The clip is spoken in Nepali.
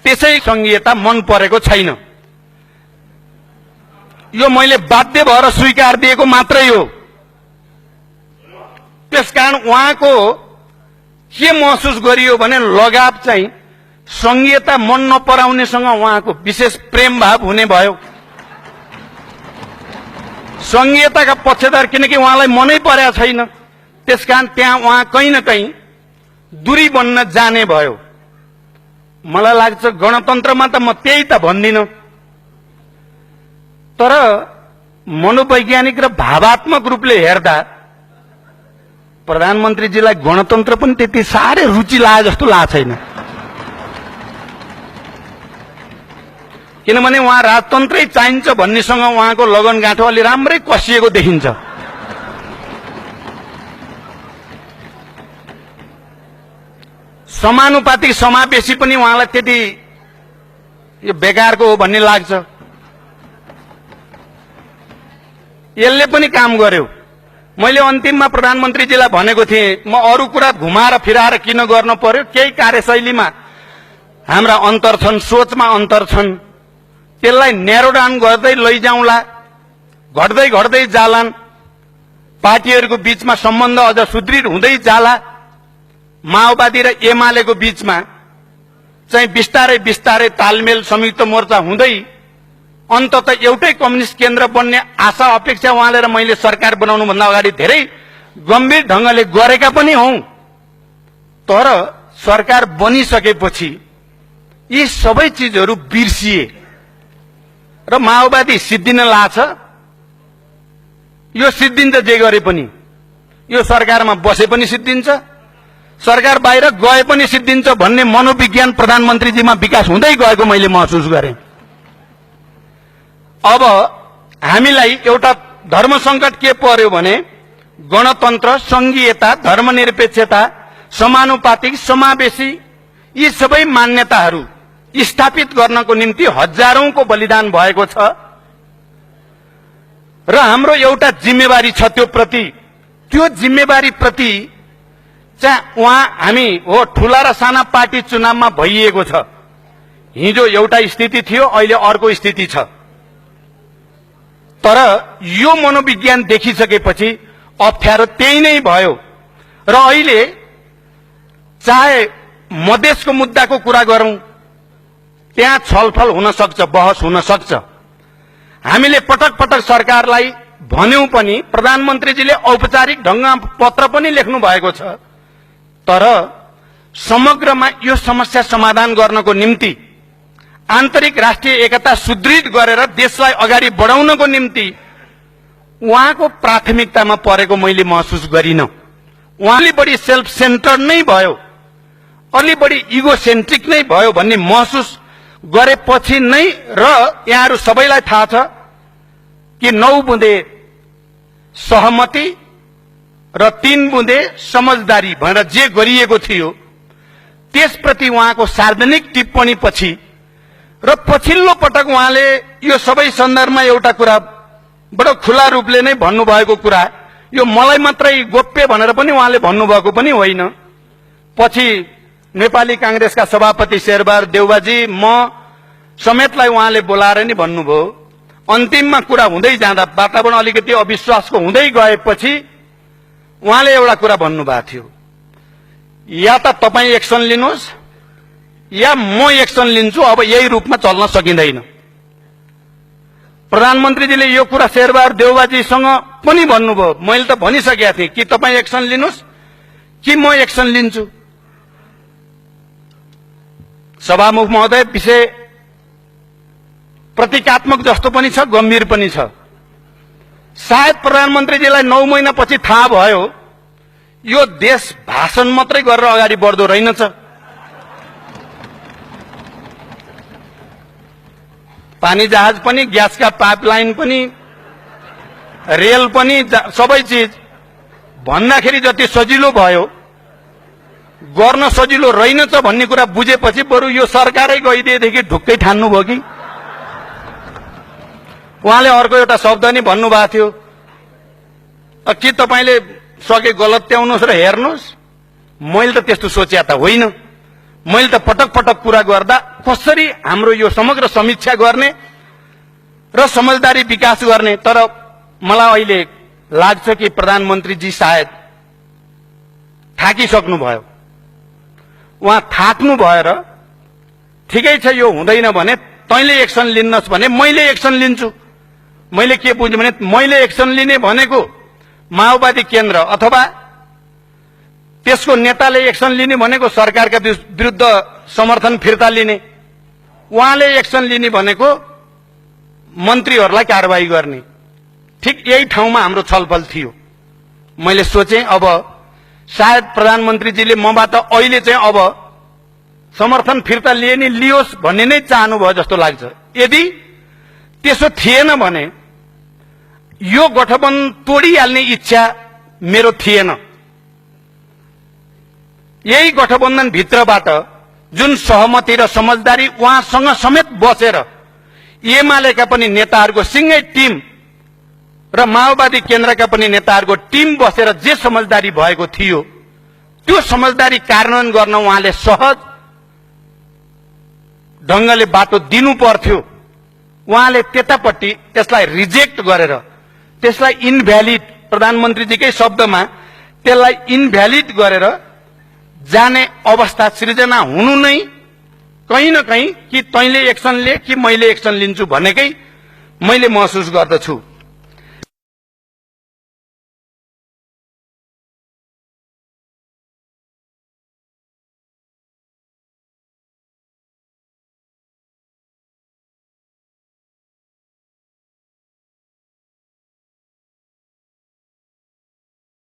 त्यसै संघीयता मन परेको छैन। यो मैले बाध्य भएर स्वीकार दिएको मात्रै हो। त्यसकारण उहाँको के महसुस गरियो भने लगाव चाहिँ संघीयता मन नपराउनेसँग उहाँको विशेष प्रेम भाव हुने भयो। संघीयताका पक्षधर किनकि उहाँलाई मनै परेको छैन, त्यसकारण त्यहाँ उहाँ कहीँ न कहीँ दूरी बन्न जाने भयो। मलाई लाग्छ गणतन्त्रमा त म त्यही त भन्दिनँ, तर मनोवैज्ञानिक र भावात्मक रूपले हेर्दा प्रधानमन्त्रीजीलाई गणतन्त्र पनि त्यति साह्रै रुचि लागे जस्तो लाग्छ छैन। किनभने उहाँ राजतन्त्रै चाहिन्छ भन्नेसँग उहाँको लगनगाँठो अलि राम्रै कसिएको देखिन्छ। समानुपातिक समावेशी पनि उहाँलाई त्यति यो बेकारको हो भन्ने लाग्छ। यसले पनि काम गर्यो। मैले अन्तिममा प्रधानमन्त्रीजीलाई भनेको थिएँ, म अरू कुरा घुमाएर फिराएर किन गर्न पर्यो, केही कार्यशैलीमा हाम्रा अन्तर छन्, सोचमा अन्तर छन्, त्यसलाई न्यारो डाउन गर्दै लैजाउँला, घट्दै घट्दै जालान्, पार्टीहरूको बीचमा सम्बन्ध अझ सुदृढ हुँदै जाला। माओवादी र एमालेको बीचमा चाहिँ बिस्तारै बिस्तारै तालमेल संयुक्त मोर्चा हुँदै अन्ततः एउटै कम्युनिस्ट केन्द्र बन्ने आशा अपेक्षा उहाँले र मैले सरकार बनाउनु भन्दा अगाडि धेरै गम्भीर ढंगले गरेका पनि हौं। तर सरकार बनिसकेपछि यी सबै चीजहरू बिर्सिए र माओवादी सिद्धिन लाग्छ। यो सिद्धिन्छ जे गरे पनि, यो सरकारमा बसे पनि सिद्धिन्छ, सरकार बाहिर गए पनि सिद्धिन्छ भन्ने मनोविज्ञान प्रधानमन्त्रीजीमा विकास हुँदै गएको मैले महसुस गरेँ। अब हामीलाई एउटा धर्म संकट के पर्यो भने गणतन्त्र, संघीयता, धर्मनिरपेक्षता, समानुपातिक, समावेशी यी सबै मान्यताहरू स्थापित गर्नको निम्ति हजारौंको बलिदान भएको छ र हाम्रो एउटा जिम्मेवारी छ त्यो जिम्मेवारी प्रति चाहिँ उहाँ हामी हो ठूला र साना पार्टी चुनावमा भइएको छ। हिजो एउटा स्थिति थियो, अहिले अर्को स्थिति छ। तर यो मनोविज्ञान देखिसकेपछि अप्ठ्यारो त्यही नै भयो र अहिले चाहे मधेसको मुद्दाको कुरा गरौं, त्यहाँ छलफल हुन सक्छ, बहस हुन सक्छ। हामीले पटक पटक सरकारलाई भन्यौं पनि, प्रधानमन्त्रीजीले औपचारिक ढंगमा पत्र पनि लेख्नु भएको छ। तर समग्रमा यो समस्या समाधान गर्नको निम्ति, आन्तरिक राष्ट्रिय एकता सुदृढ गरेर देशलाई अगाडि बढाउनको निम्ति उहाँको प्राथमिकतामा परेको मैले महसुस गरिन। उहाँले बढी सेल्फ सेन्टर्ड नै भयो, अलि बढी इगो सेन्ट्रिक नै भयो भन्ने महसुस गरेपछि नै, र यहाँहरू सबैलाई थाहा छ कि 9 बुँदे सहमति र 3 बुँदे समझदारी भनेर जे गरिएको थियो त्यसप्रति उहाँको सार्वजनिक टिप्पणी पछि र पछिल्लो पटक उहाँले यो सबै सन्दर्भमा एउटा कुरा बडो खुला रूपले नै भन्नुभएको कुरा, यो मलाई मात्रै गोप्य भनेर पनि उहाँले भन्नुभएको पनि होइन। पछि नेपाली कांग्रेसका सभापति शेरबहादुर देउवाजी म समेतलाई उहाँले बोलाएर नि भन्नुभयो। अन्तिममा कुरा हुँदै जाँदा वातावरण अलिकति अविश्वासको हुँदै गएपछि उहाँले एउटा कुरा भन्नुभएको थियो, या त तपाई एक्सन लिनुहोस् या म एक्सन लिन्छु, अब यही रूपमा चल्न सकिँदैन। प्रधानमन्त्रीजीले यो कुरा शेरबहादुर देउवाजीसँग पनि भन्नुभयो। मैले त भनिसकेका थिएँ कि तपाई एक्सन लिनुहोस् कि म एक्सन लिन्छु। सभामुख महोदय, विषय प्रतीकात्मक जस्तो पनि छ, गम्भीर पनि छ। सायद प्रधानमन्त्रीजीलाई 9 महिनापछि थाहा भयो यो देश भाषण मात्रै गरेर अगाडि बढ्दो रहेनछ। पानी जहाज पनि, ग्यासका पाइपलाइन पनि, रेल पनि, सबै चीज भन्दाखेरि जति सजिलो भयो, गर्न सजिलो रहेनछ भन्ने कुरा बुझेपछि बरु यो सरकारै गइदिएदेखि ढुक्कै ठान्नुभयो कि। उहाँले अर्को एउटा शब्द नि भन्नुभएको थियो, कि तपाईले सके गलत त्याउनुहोस् र हेर्नुहोस्। मैले त त्यस्तो सोचे त होइन। मैले त पटक पटक कुरा गर्दा कसरी हाम्रो यो समग्र समीक्षा गर्ने र समझदारी विकास गर्ने, तर मलाई अहिले लाग्छ कि प्रधानमन्त्रीजी सायद थाकिसक्नुभयो। उहाँ थाक्नु भएर ठिकै छ यो हुँदैन भने तैँले एक्सन लिन्नस् भने मैले एक्सन लिन्छु। मैले के बुझ्नु भने मैले एक्सन लिने भनेको माओवादी केन्द्र अथवा त्यसको नेताले एक्सन लिने भनेको सरकारका विरुद्ध समर्थन फिर्ता लिने, उहाँले एक्सन लिने भनेको मन्त्रीहरूलाई कारबाही गर्ने। ठिक यही ठाउँमा हाम्रो छलफल थियो। मैले सोचे अब सायद प्रधानमन्त्रीजीले मबाट अहिले चाहिँ अब समर्थन फिर्ता लिए नि लियोस् भन्ने नै चाहनुभयो जस्तो लाग्छ। यदि त्यसो थिएन भने यो गठबन्धन तोडिहाल्ने इच्छा मेरो थिएन। यही गठबन्धन भित्रबाट जुन सहमति र समझदारी उहाँसँग समेत बसेर एमालेका पनि नेताहरूको सिंगै टिम र माओवादी केन्द्रका पनि नेताहरूको टिम बसेर जे समझदारी भएको थियो त्यो समझदारी कार्यान्वयन गर्न उहाँले सहज ढंगले बाटो दिनु पर्थ्यो। उहाँले त्यतापट्टि त्यसलाई रिजेक्ट गरेर त्यसलाई इनभ्यालिड, प्रधानमन्त्रीजीकै शब्दमा त्यसलाई इनभ्यालिड गरेर जाने अवस्था सृजना हुनु नै कहीं न कहीं कि तैँले एक्सन ले कि मैले एक्सन लिन्छु भनेकै मैले महसुस गर्दछु।